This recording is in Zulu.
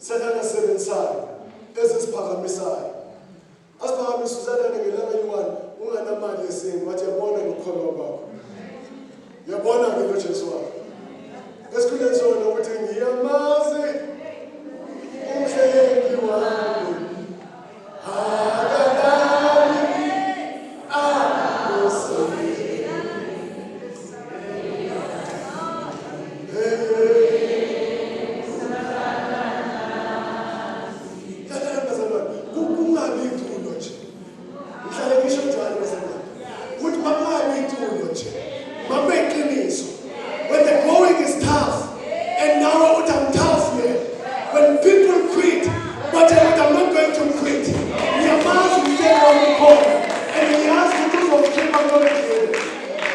Sathane asebenzayo ezisiphakamisayo. Asiphakamisa usathane ngelanga eliwani unganamali yesinto wathi yabona ngokukholwa kwakho. Yabona ke lo Jesu wakho. Esikhuleni sona ukuthi ngiyamazi umhlengi wami. When the going is tough and